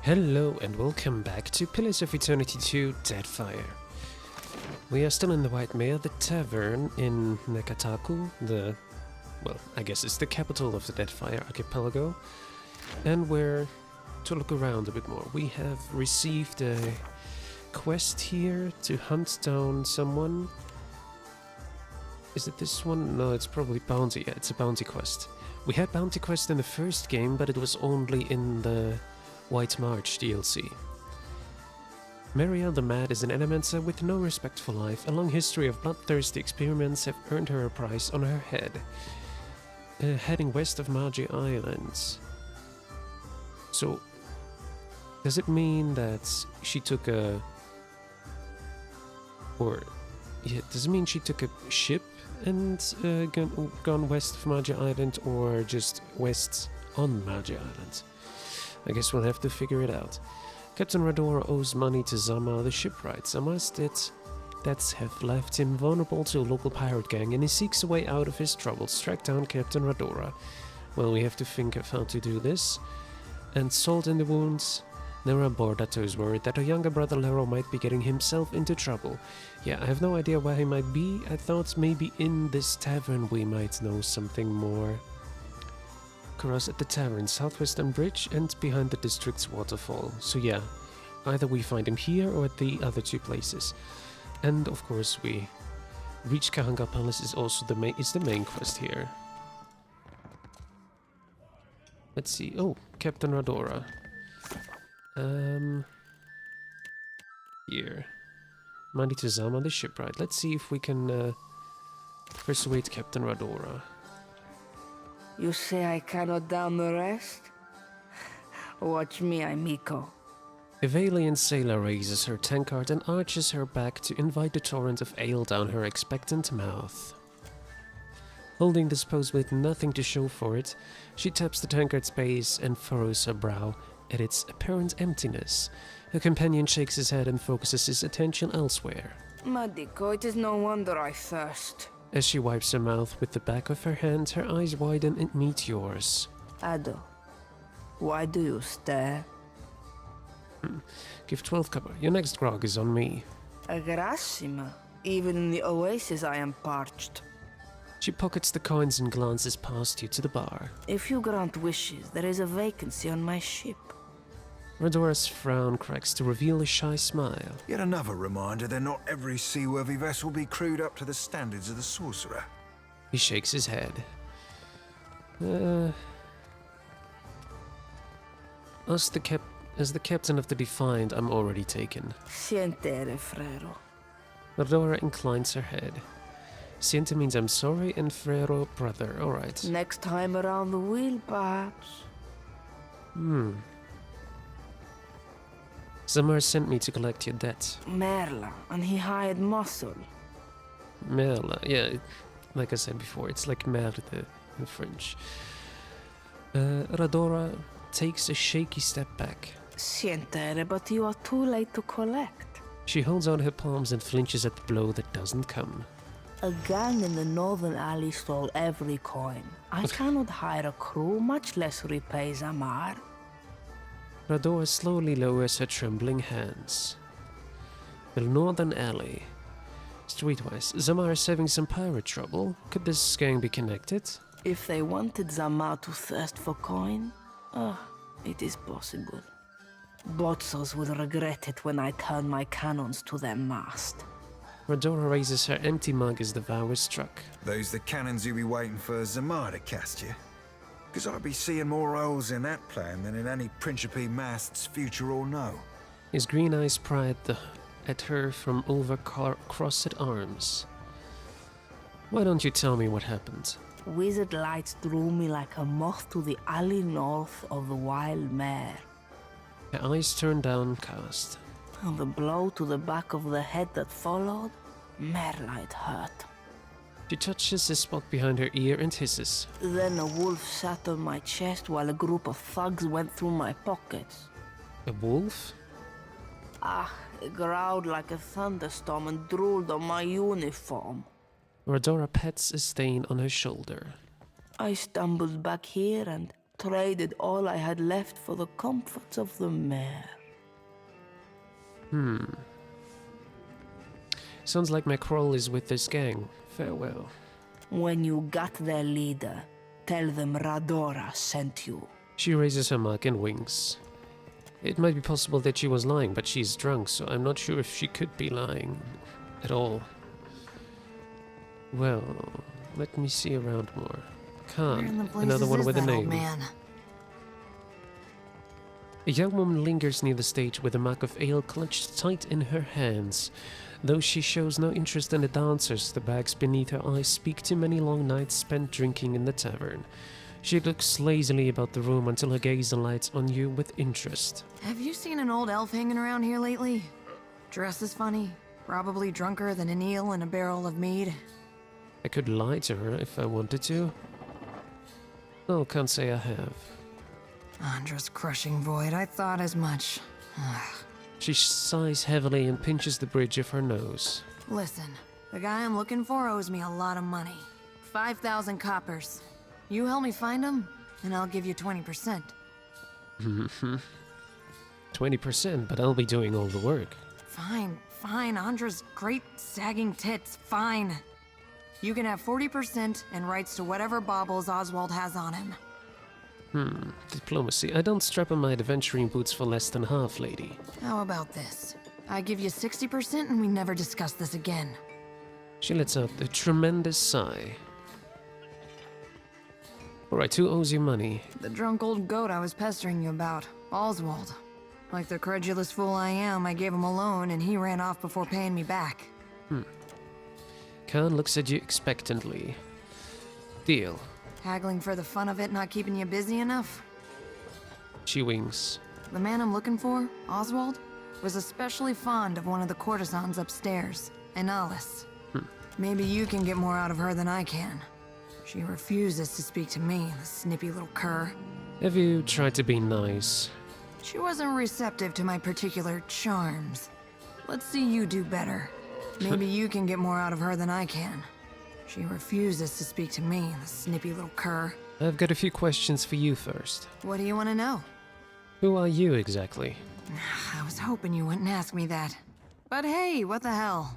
Hello and welcome back to Pillars of Eternity 2 Deadfire. We are still in the White Mare, the tavern in Nekataku, I guess it's the capital of the Deadfire archipelago. And we're to look around a bit more. We have received a quest here to hunt down someone. Is it this one? No, it's probably bounty. Yeah, it's a bounty quest. We had bounty quest in the first game, but it was only in the White March DLC. Maria the Mad is an Elementor with no respect for life. A long history of bloodthirsty experiments have earned her a price on her head. Heading west of Magi Islands. So, does it mean that she took a... does it mean she took a ship and gone west of Magi Island, or just west on Magi Island? I guess we'll have to figure it out. Captain Radora owes money to Zama the shipwright. Zama's debts have left him vulnerable to a local pirate gang, and he seeks a way out of his troubles. Track down Captain Radora. Well, we have to think of how to do this. And salt in the wounds. Nera Bordato is worried that her younger brother Lero might be getting himself into trouble. Yeah, I have no idea where he might be. I thought maybe in this tavern we might know something more. Cross at the tavern, southwestern bridge, and behind the district's waterfall. So yeah, either we find him here or at the other two places. And of course we reach Kahanga Palace is also the main quest here. Let's see. Oh, Captain Radora. Here. Money to Zama the shipwright. Let's see if we can persuade Captain Radora. You say I cannot down the rest? Watch me, Miko. A Valiant sailor raises her tankard and arches her back to invite the torrent of ale down her expectant mouth. Holding this pose with nothing to show for it, she taps the tankard's base and furrows her brow at its apparent emptiness. Her companion shakes his head and focuses his attention elsewhere. Madiko, it is no wonder I thirst. As she wipes her mouth with the back of her hand, her eyes widen and meet yours. Ado, why do you stare? Give 12 cover. Your next grog is on me. Grassima. Even in the oasis I am parched. She pockets the coins and glances past you to the bar. If you grant wishes, there is a vacancy on my ship. Radora's frown cracks to reveal a shy smile. Yet another reminder that not every seaworthy vessel be crewed up to the standards of the sorcerer. He shakes his head. As the captain of the Defiant, I'm already taken. Sientere, frero. Radora inclines her head. Siente means I'm sorry, and frero, brother. Alright. Next time around the wheel, perhaps. Zamar sent me to collect your debt. Merla, and he hired muscle. Merla, yeah, like I said before, it's like merde in French. Radora takes a shaky step back. Sientere, but you are too late to collect. She holds out her palms and flinches at the blow that doesn't come. A gang in the northern alley stole every coin. I cannot hire a crew, much less repay Zamar. Radora slowly lowers her trembling hands. The northern alley. Streetwise, Zamar is having some pirate trouble. Could this gang be connected? If they wanted Zamar to thirst for coin, it is possible. Botzos will regret it when I turn my cannons to their mast. Radora raises her empty mug as the vow is struck. Those the cannons you be waiting for Zamar to cast you? Because I'd be seeing more holes in that plan than in any Principe mast's future or no. His green eyes pry at her from over crossed arms. Why don't you tell me what happened? Wizard lights drew me like a moth to the alley north of the Wild Mare. Her eyes turn downcast. And the blow to the back of the head that followed, Merlight hurt. She touches the spot behind her ear and hisses. Then a wolf sat on my chest while a group of thugs went through my pockets. A wolf? It growled like a thunderstorm and drooled on my uniform. Radora pats a stain on her shoulder. I stumbled back here and Traded all I had left for the comforts of the mare. Sounds like my Kroll is with this gang. Farewell. When you got their leader, tell them Radora sent you. She raises her mug and winks. It might be possible that she was lying, but she's drunk, so I'm not sure if she could be lying at all. Well, let me see around more. Khan, another one with a name. A young woman lingers near the stage with a mug of ale clutched tight in her hands. Though she shows no interest in the dancers, the bags beneath her eyes speak to many long nights spent drinking in the tavern. She looks lazily about the room until her gaze alights on you with interest. Have you seen an old elf hanging around here lately? Dresses funny, probably drunker than an eel in a barrel of mead. I could lie to her if I wanted to. Oh, can't say I have. Andra's crushing void, I thought as much. She sighs heavily and pinches the bridge of her nose. Listen, the guy I'm looking for owes me a lot of money. 5,000 coppers. You help me find him, and I'll give you 20%. 20%, but I'll be doing all the work. Fine, Andra's great sagging tits, fine. You can have 40% and rights to whatever baubles Oswald has on him. Diplomacy. I don't strap on my adventuring boots for less than half, lady. How about this? I give you 60% and we never discuss this again. She lets out a tremendous sigh. Alright, who owes you money? The drunk old goat I was pestering you about, Oswald. Like the credulous fool I am, I gave him a loan and he ran off before paying me back. Khan looks at you expectantly. Deal. Haggling for the fun of it not keeping you busy enough? She winks. The man I'm looking for, Oswald, was especially fond of one of the courtesans upstairs, Aloth. Maybe you can get more out of her than I can. She refuses to speak to me, the snippy little cur. Have you tried to be nice? She wasn't receptive to my particular charms. Let's see you do better. Maybe you can get more out of her than I can. She refuses to speak to me, the snippy little cur. I've got a few questions for you first. What do you want to know? Who are you exactly? I was hoping you wouldn't ask me that. But hey, what the hell?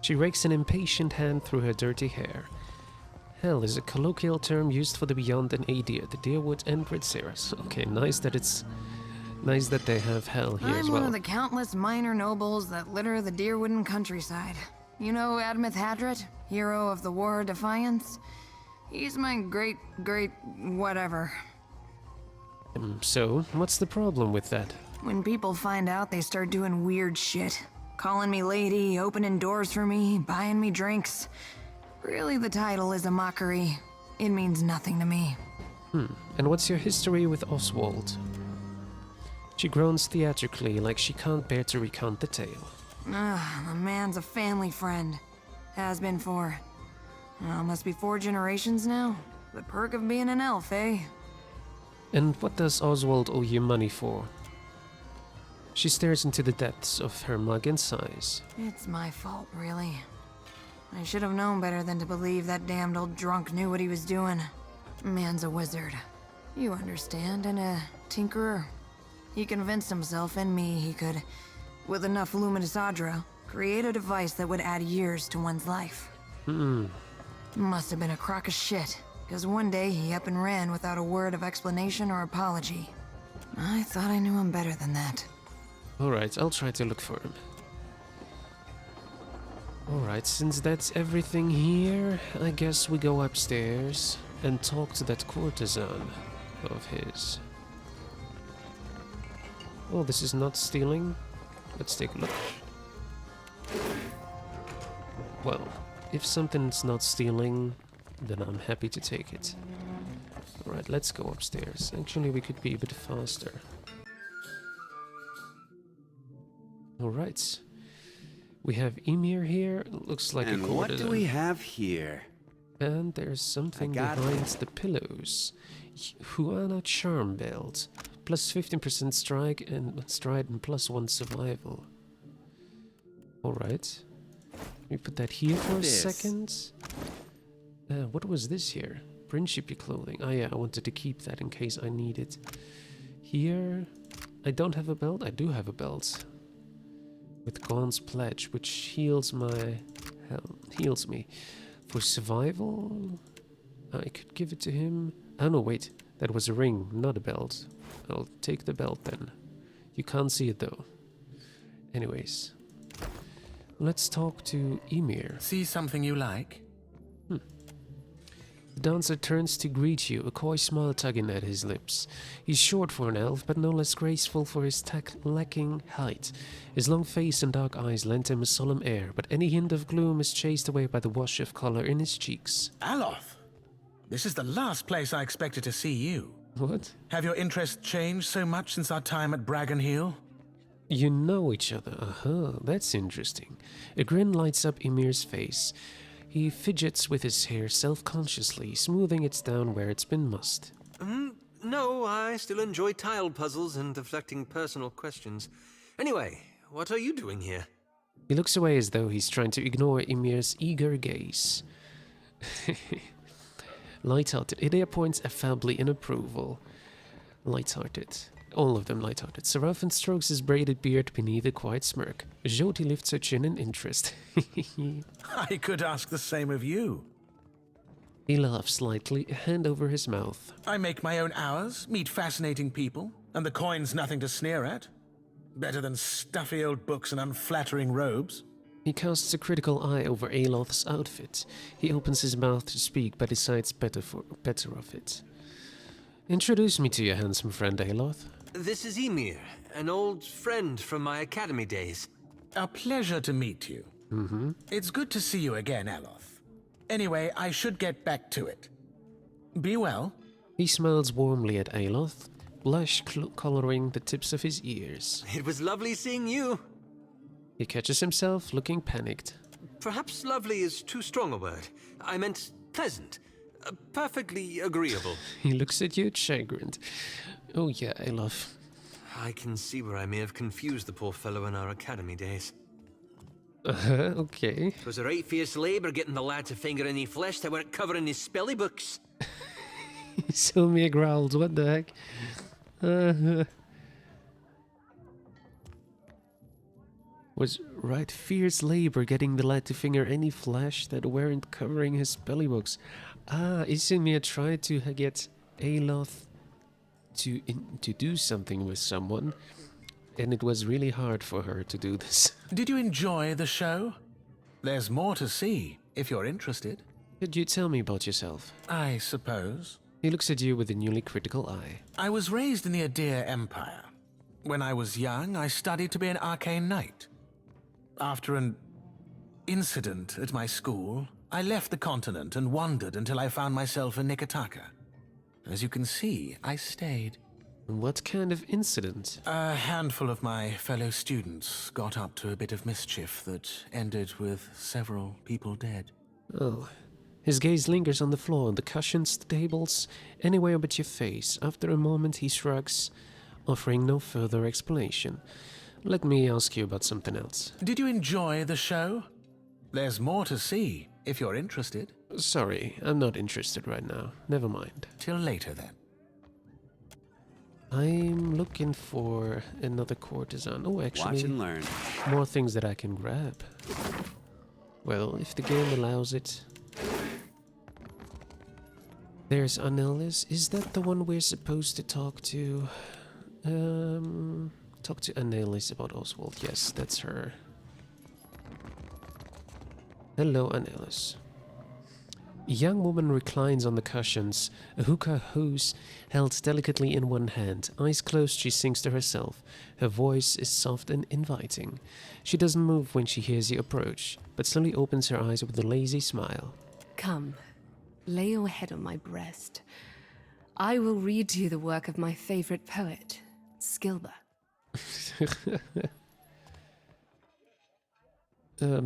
She rakes an impatient hand through her dirty hair. Hell is a colloquial term used for the beyond in Adir, the Deerwood and Gridseras. Okay, nice that they have hell here as I'm well. one of the countless minor nobles that litter the Deerwooden countryside. You know Admeth Hadret, hero of the War of Defiance? He's my great whatever. So, what's the problem with that? When people find out, they start doing weird shit. Calling me lady, opening doors for me, buying me drinks. Really, the title is a mockery. It means nothing to me. And what's your history with Oswald? She groans theatrically, like she can't bear to recount the tale. The man's a family friend. Has been for... must be 4 generations now. The perk of being an elf, eh? And what does Oswald owe you money for? She stares into the depths of her mug and sighs. It's my fault, really. I should have known better than to believe that damned old drunk knew what he was doing. Man's a wizard. You understand, and a tinkerer. He convinced himself and me he could, with enough luminous adra, create a device that would add years to one's life. Must have been a crock of shit, because one day he up and ran without a word of explanation or apology. I thought I knew him better than that. Alright, I'll try to look for him. Alright, since that's everything here, I guess we go upstairs and talk to that courtesan of his. Oh, this is not stealing? Let's take a look. Well, if something's not stealing, then I'm happy to take it. Alright, let's go upstairs. Actually, we could be a bit faster. Alright. We have Emir here. Looks like and a courtesan. what do we have here? And there's something behind the pillows. Huana Charm Belt. Plus 15% stride and plus 1 survival. Alright. We put that here for a second. What was this here? Principe clothing. Oh yeah, I wanted to keep that in case I need it. Here, I don't have a belt. I do have a belt. With Gaun's Pledge, which heals me. For survival, I could give it to him. Oh no, wait. That was a ring, not a belt. I'll take the belt then. You can't see it though. Anyways. Let's talk to Ymir. See something you like? The dancer turns to greet you, a coy smile tugging at his lips. He's short for an elf, but no less graceful for his lacking height. His long face and dark eyes lend him a solemn air, but any hint of gloom is chased away by the wash of color in his cheeks. Aloth! This is the last place I expected to see you. What? Have your interests changed so much since our time at Bragan Hill? You know each other. That's interesting. A grin lights up Ymir's face. He fidgets with his hair self-consciously, smoothing it down where it's been mussed. No, I still enjoy tile puzzles and deflecting personal questions. Anyway, what are you doing here? He looks away as though he's trying to ignore Ymir's eager gaze. Light-hearted. Idea points affably in approval. Light-hearted. All of them light-hearted. Seraphin strokes his braided beard beneath a quiet smirk. Jyoti lifts her chin in interest. I could ask the same of you. He laughs slightly, a hand over his mouth. I make my own hours, meet fascinating people, and the coin's nothing to sneer at. Better than stuffy old books and unflattering robes. He casts a critical eye over Aloth's outfit. He opens his mouth to speak, but decides better of it. Introduce me to your handsome friend, Aloth. This is Ymir, an old friend from my academy days. A pleasure to meet you. It's good to see you again, Aloth. Anyway, I should get back to it. Be well. He smiles warmly at Aloth, blush coloring the tips of his ears. It was lovely seeing you. He catches himself looking panicked. Perhaps lovely is too strong a word. I meant pleasant. Perfectly agreeable. He looks at you chagrined. Oh yeah, Aloth. I can see where I may have confused the poor fellow in our academy days. Okay. It was a right fierce labour getting the lad to finger any flesh that weren't covering his spelly books. Sylvia growls, what the heck? Was right fierce labor getting the lad to finger any flesh that weren't covering his belly books. Isimir tried to get Aloth to do something with someone, and it was really hard for her to do this. Did you enjoy the show? There's more to see, if you're interested. Could you tell me about yourself? I suppose. He looks at you with a newly critical eye. I was raised in the Adir Empire. When I was young, I studied to be an arcane knight. After an incident at my school, I left the continent and wandered until I found myself in Nikotaka. As you can see, I stayed. What kind of incident? A handful of my fellow students got up to a bit of mischief that ended with several people dead. Oh. His gaze lingers on the floor, on the cushions, the tables, anywhere but your face. After a moment, he shrugs, offering no further explanation. Let me ask you about something else. Did you enjoy the show? There's more to see, if you're interested. Sorry, I'm not interested right now. Never mind. Till later, then. I'm looking for another courtesan. Oh, actually, Watch and learn. more things that I can grab. Well, if the game allows it. There's Annelies. Is that the one we're supposed to talk to? Talk to Annelies about Oswald. Yes, that's her. Hello, Annelies. A young woman reclines on the cushions, a hookah hose held delicately in one hand. Eyes closed, she sings to herself. Her voice is soft and inviting. She doesn't move when she hears you approach, but slowly opens her eyes with a lazy smile. Come, lay your head on my breast. I will read to you the work of my favorite poet, Skilber.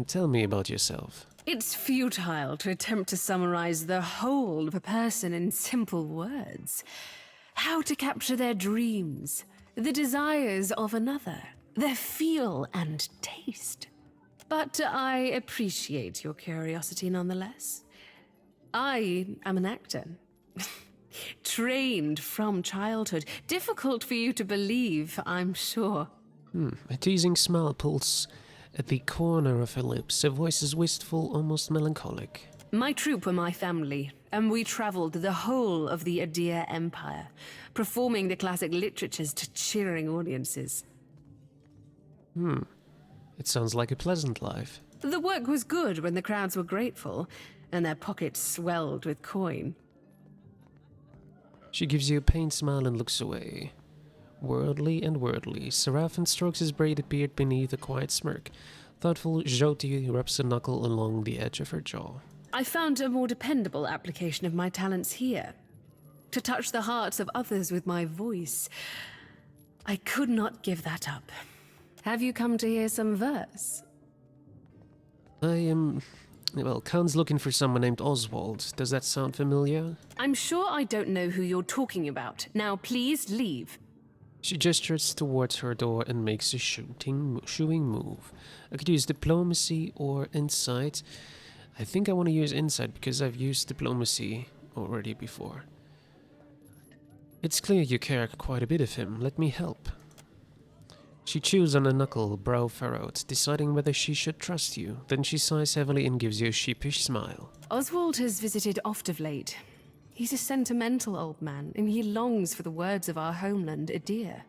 Tell me about yourself. It's futile to attempt to summarize the whole of a person in simple words. How to capture their dreams, the desires of another, their feel and taste. But I appreciate your curiosity nonetheless. I am an actor, Trained from childhood. Difficult for you to believe, I'm sure. A teasing smile pulls at the corner of her lips. Her voice is wistful, almost melancholic. My troop were my family, and we traveled the whole of the Adir Empire, performing the classic literatures to cheering audiences. It sounds like a pleasant life. The work was good when the crowds were grateful, and their pockets swelled with coin. She gives you a pained smile and looks away. Worldly and worldly, Seraphin strokes his braided beard beneath a quiet smirk. Thoughtful, Jyoti rubs a knuckle along the edge of her jaw. I found a more dependable application of my talents here. To touch the hearts of others with my voice. I could not give that up. Have you come to hear some verse? Khan's looking for someone named Oswald. Does that sound familiar? I'm sure I don't know who you're talking about. Now please leave. She gestures towards her door and makes a shooing move. I could use diplomacy or insight. I think I want to use insight because I've used diplomacy already before. It's clear you care quite a bit of him. Let me help. She chews on a knuckle, brow furrowed, deciding whether she should trust you. Then she sighs heavily and gives you a sheepish smile. Oswald has visited oft of late. He's a sentimental old man, and he longs for the words of our homeland, Adir.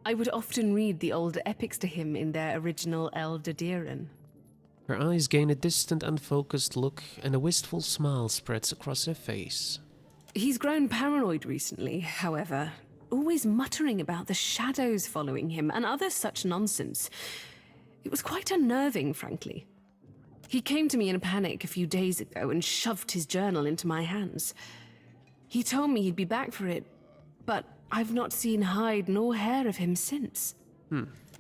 I would often read the old epics to him in their original Eldadiran. Her eyes gain a distant, unfocused look, and a wistful smile spreads across her face. He's grown paranoid recently, however, always muttering about the shadows following him and other such nonsense. It was quite unnerving, frankly. He came to me in a panic a few days ago and shoved his journal into my hands. He told me he'd be back for it, but I've not seen hide nor hair of him since.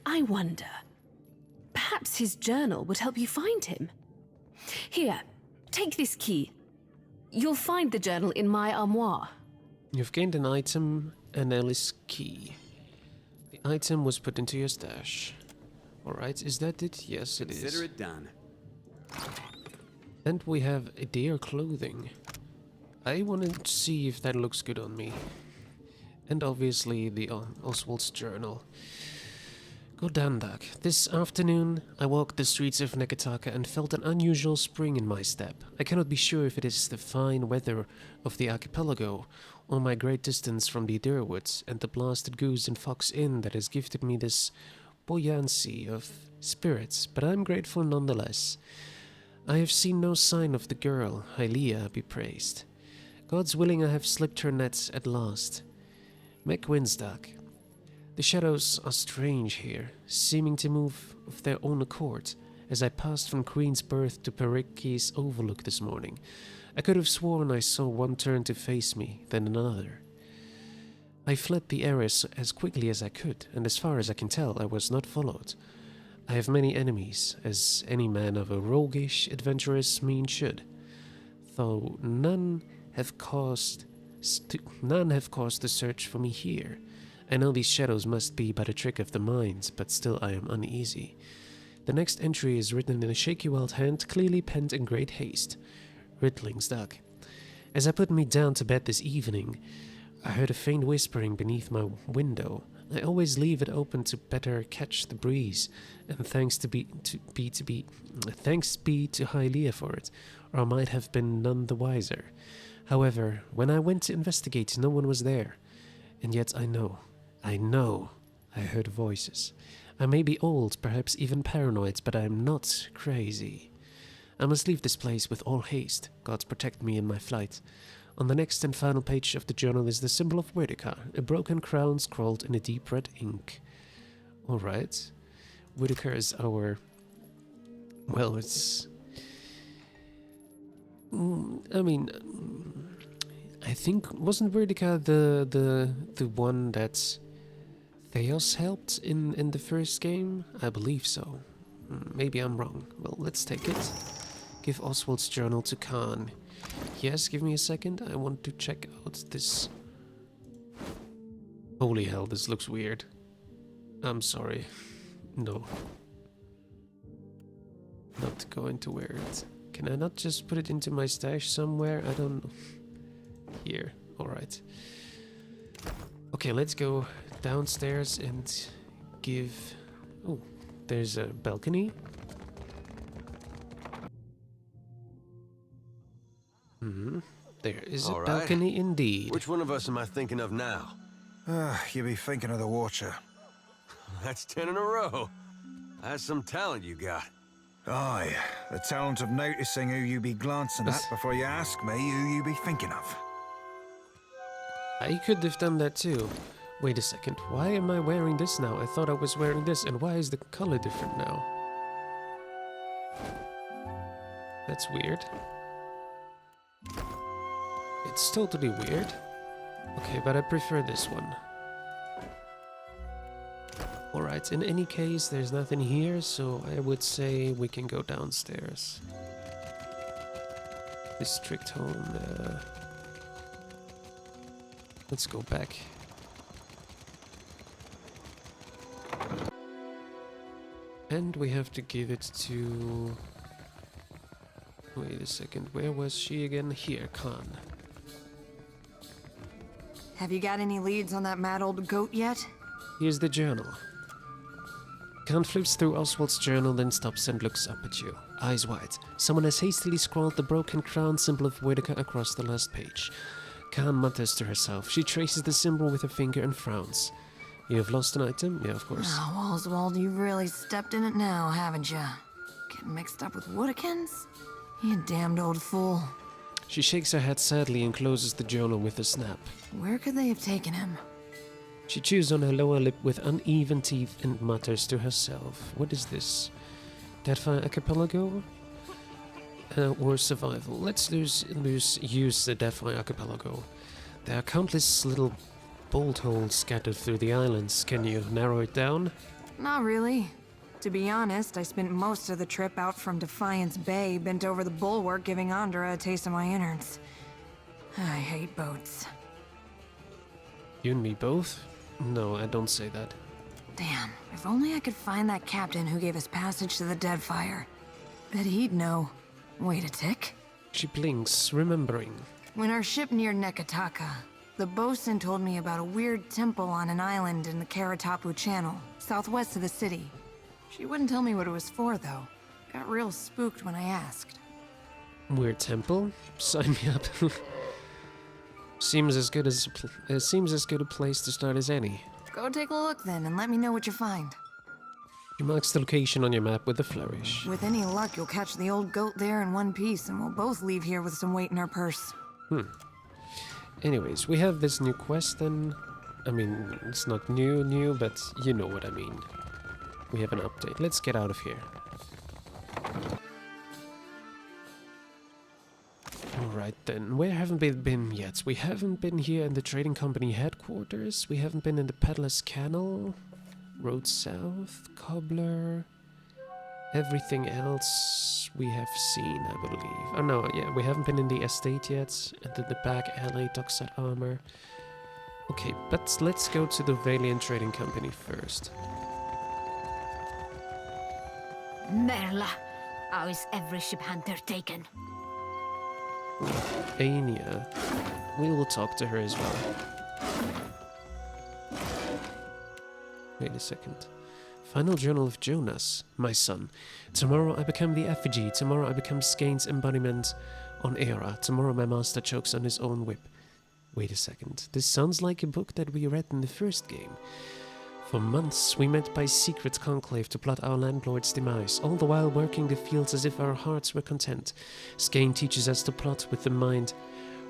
I wonder, perhaps his journal would help you find him. Here, take this key. You'll find the journal in my armoire. You've gained an item, an Alice key. The item was put into your stash. Alright, is that it? Yes, it is. Consider it done. And we have Adir clothing. I want to see if that looks good on me. And obviously the Oswald's journal. Godandak. This afternoon, I walked the streets of Nekataka and felt an unusual spring in my step. I cannot be sure if it is the fine weather of the archipelago, or my great distance from the Adir woods and the blasted Goose and Fox Inn that has gifted me this buoyancy of spirits, but I am grateful nonetheless. I have seen no sign of the girl, Hylia be praised. God's willing I have slipped her nets at last. Mekwinsdak. The shadows are strange here, seeming to move of their own accord. As I passed from Queen's Birth to Periki's Overlook this morning, I could have sworn I saw one turn to face me, then another. I fled the area as quickly as I could, and as far as I can tell, I was not followed. I have many enemies, as any man of a roguish, adventurous mien should, though none have caused the search for me here. I know these shadows must be but a trick of the mind, but still I am uneasy. The next entry is written in a shaky wild hand, clearly penned in great haste. Riddlingsdag. As I put me down to bed this evening, I heard a faint whispering beneath my window. I always leave it open to better catch the breeze, and thanks be to Hylia for it, or I might have been none the wiser. However, when I went to investigate, no one was there, and yet I know I heard voices. I may be old, perhaps even paranoid, but I am not crazy. I must leave this place with all haste. Gods protect me in my flight. On the next and final page of the journal is the symbol of Whitaker, a broken crown scrawled in a deep red ink. Alright. Whitaker is our... Well, it's... I think... Wasn't Whitaker the one that Theos helped in the first game? I believe so. Maybe I'm wrong. Well, let's take it. Give Oswald's journal to Khan. Yes, give me a second. I want to check out this. Holy hell, this looks weird. I'm sorry. No. Not going to wear it. Can I not just put it into my stash somewhere? I don't know. here. Alright. Okay, let's go downstairs and give... Oh, there's a balcony. There is a All right. balcony indeed. Which one of us am I thinking of now? You be thinking of the Watcher. That's 10 in a row. That's some talent you got. Aye, the talent of noticing who you be glancing at before you ask me who you be thinking of. I could have done that too. Wait a second, why am I wearing this now? I thought I was wearing this, and why is the color different now? That's weird. It's totally weird. Okay, but I prefer this one. Alright, in any case, there's nothing here, so I would say we can go downstairs. District home, let's go back. And we have to give it to... Wait a second, where was she again? Here, Khan. Have you got any leads on that mad old goat yet? Here's the journal. Khan flips through Oswald's journal, then stops and looks up at you, eyes wide. Someone has hastily scrawled the broken crown symbol of Whitaker across the last page. Khan mutters to herself. She traces the symbol with her finger and frowns. You have lost an item? Yeah, of course. Oh, Oswald, you've really stepped in it now, haven't you? Getting mixed up with Woodikins? You damned old fool. She shakes her head sadly and closes the journal with a snap. Where could they have taken him? She chews on her lower lip with uneven teeth and mutters to herself. What is this? Deadfire Archipelago? Or survival? Let's use the Deadfire Archipelago. There are countless little bolt holes scattered through the islands. Can you narrow it down? Not really. To be honest, I spent most of the trip out from Defiance Bay, bent over the bulwark, giving Andra a taste of my innards. I hate boats. You and me both? No, I don't say that. Damn, if only I could find that captain who gave us passage to the Deadfire. Bet he'd know. Wait a tick. She blinks, remembering. When our ship neared Nekataka, the bosun told me about a weird temple on an island in the Karatapu Channel, southwest of the city. She wouldn't tell me what it was for, though. Got real spooked when I asked. Weird temple? Sign me up. Seems as good a place to start as any. Go take a look then, and let me know what you find. She marks the location on your map with a flourish. With any luck, you'll catch the old goat there in one piece, and we'll both leave here with some weight in our purse. Anyways, we have this new quest then. I mean, it's not new, but you know what I mean. We have an update. Let's get out of here. Alright then, where haven't we been yet? We haven't been here in the trading company headquarters. We haven't been in the Peddler's Kennel. Road South, Cobbler. Everything else we have seen, I believe. Oh no, yeah, we haven't been in the estate yet. And then the back alley, dockside armor. Okay, but let's go to the Valiant Trading Company first. Merla, how is every ship hunter taken? Anya. We will talk to her as well. Wait a second. Final Journal of Jonas, my son. Tomorrow I become the effigy. Tomorrow I become Skane's embodiment on Era. Tomorrow my master chokes on his own whip. Wait a second. This sounds like a book that we read in the first game. For months, we met by secret conclave to plot our landlord's demise, all the while working the fields as if our hearts were content. Skane teaches us to plot with the mind,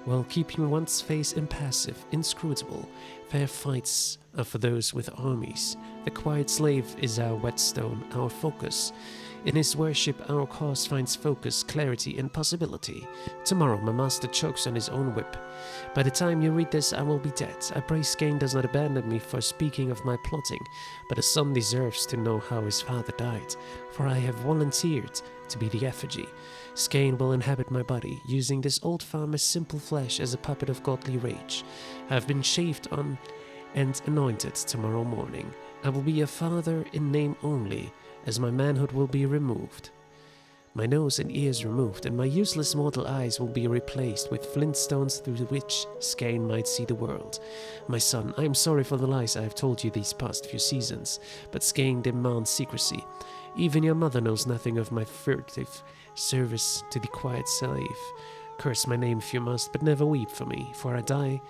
while keeping one's face impassive, inscrutable. Fair fights are for those with armies. The quiet slave is our whetstone, our focus. In his worship, our cause finds focus, clarity, and possibility. Tomorrow, my master chokes on his own whip. By the time you read this, I will be dead. I pray Skane does not abandon me for speaking of my plotting, but a son deserves to know how his father died, for I have volunteered to be the effigy. Skane will inhabit my body, using this old farmer's simple flesh as a puppet of godly rage. I have been shaved on and anointed tomorrow morning. I will be a father in name only, as my manhood will be removed. my nose and ears removed, and my useless mortal eyes will be replaced with flintstones through which Skane might see the world. My son, I am sorry for the lies I have told you these past few seasons, but Skane demands secrecy. Even your mother knows nothing of my furtive service to the quiet slave. Curse my name if you must, but never weep for me, for I die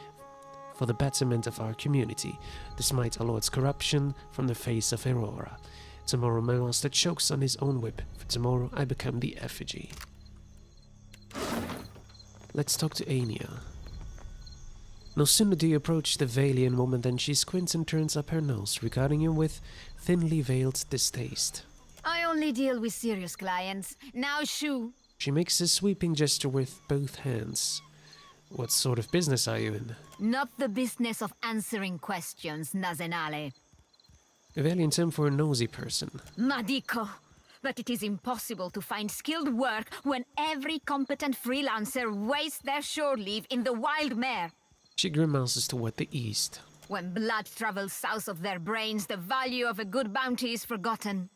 for the betterment of our community, to smite Aloth's corruption from the face of Aurora. Tomorrow my master chokes on his own whip, for tomorrow I become the effigy. Let's talk to Anya. No sooner do you approach the Valian woman than she squints and turns up her nose, regarding you with thinly veiled distaste. I only deal with serious clients. Now shoo. She makes a sweeping gesture with both hands. What sort of business are you in? Not the business of answering questions, Nazenale. A Valian term for a nosy person. Madico. But it is impossible to find skilled work when every competent freelancer wastes their shore leave in the wild mare. She grimaces toward the east. When blood travels south of their brains, the value of a good bounty is forgotten.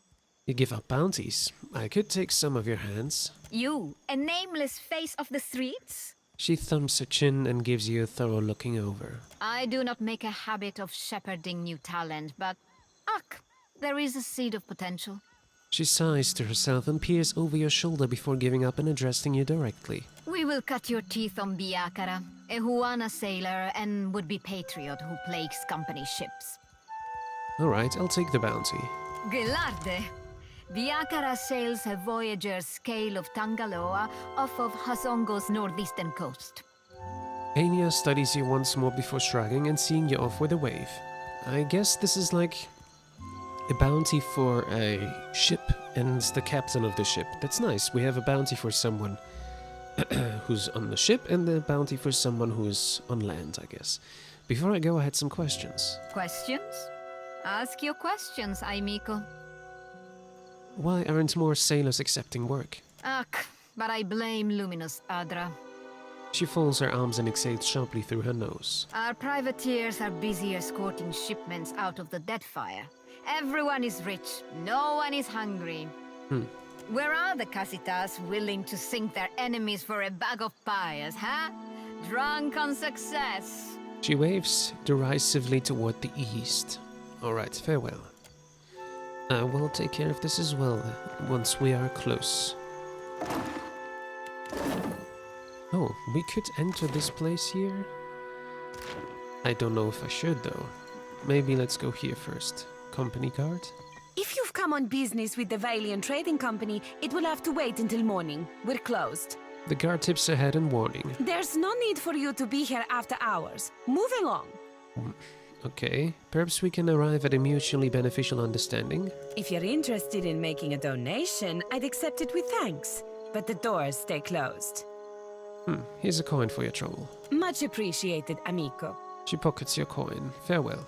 You give up bounties. I could take some of your hands. You, a nameless face of the streets? She thumps her chin and gives you a thorough looking over. I do not make a habit of shepherding new talent, but... Ach, there is a seed of potential. She sighs to herself and peers over your shoulder before giving up and addressing you directly. We will cut your teeth on Biakara, a Huana sailor and would-be patriot who plagues company ships. Alright, I'll take the bounty. Gelarde! Biakara sails a voyager's scale of Tangaloa off of Hasongo's northeastern coast. Anya studies you once more before shrugging and seeing you off with a wave. I guess this is like a bounty for a ship and the captain of the ship. That's nice. We have a bounty for someone who's on the ship and a bounty for someone who's on land, I guess. Before I go, I had some questions. Questions? Ask your questions, Aimiko. Why aren't more sailors accepting work? Ach, but I blame Luminous Adra. She folds her arms and exhales sharply through her nose. Our privateers are busy escorting shipments out of the Deadfire. Everyone is rich, no one is hungry. Where are the Casitas willing to sink their enemies for a bag of pies, huh? Drunk on success. She waves derisively toward the east. Alright, farewell. I will take care of this as well, once we are close. Oh, we could enter this place here? I don't know if I should, though. Maybe let's go here first. Company guard? If you've come on business with the Valian Trading Company, it will have to wait until morning. We're closed. The guard tips her head in warning. There's no need for you to be here after hours. Move along. Okay, perhaps we can arrive at a mutually beneficial understanding. If you're interested in making a donation, I'd accept it with thanks. But the doors stay closed. Here's a coin for your trouble. Much appreciated, amico. She pockets your coin. Farewell.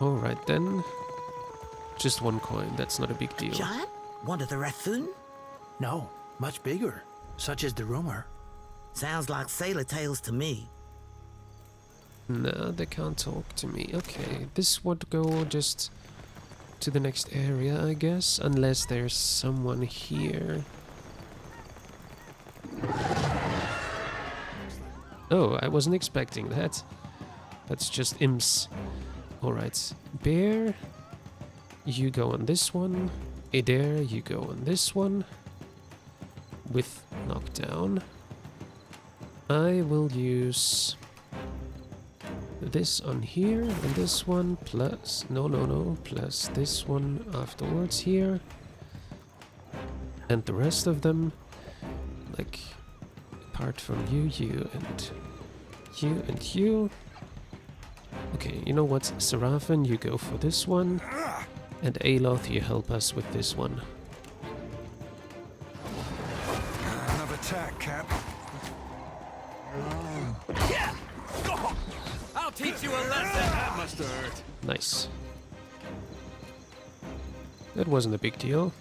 Alright then. Just one coin, that's not a big deal. Giant? One of the Rathun? No, much bigger. Such is the rumor. Sounds like sailor tales to me. Nah, they can't talk to me. Okay, this would go just to the next area, I guess. Unless there's someone here. Oh, I wasn't expecting that. That's just imps. Alright, Bear, you go on this one. Adair, you go on this one. With knockdown. I will use this on here and this one plus... No. Plus this one afterwards here. And the rest of them, like, apart from you, you, and you. Okay, you know what? Seraphin, you go for this one. And Aloth, you help us with this one. Another attack, Cap. I'll teach you a lesson! That must hurt. Nice. That wasn't a big deal.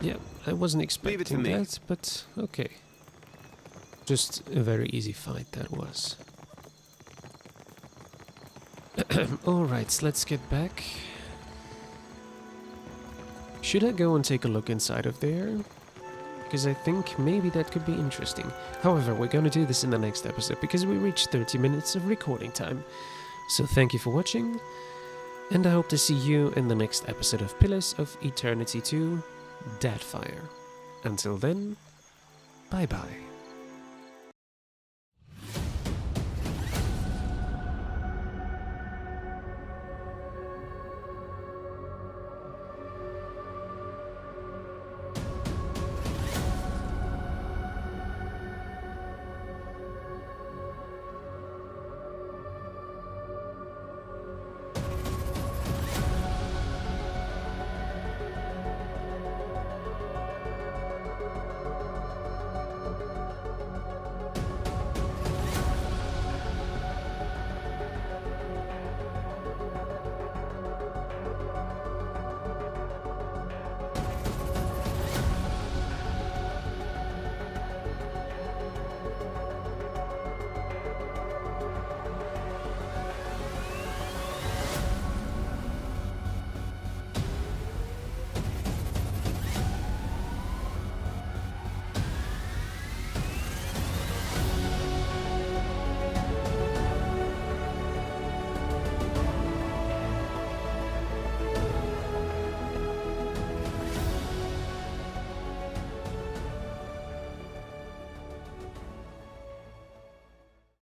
Yeah, I wasn't expecting that, but okay. Just a very easy fight that was. Alright, let's get back. Should I go and take a look inside of there? Because I think maybe that could be interesting. However, we're going to do this in the next episode because we reached 30 minutes of recording time. So thank you for watching, and I hope to see you in the next episode of Pillars of Eternity 2, Deadfire. Until then, bye bye.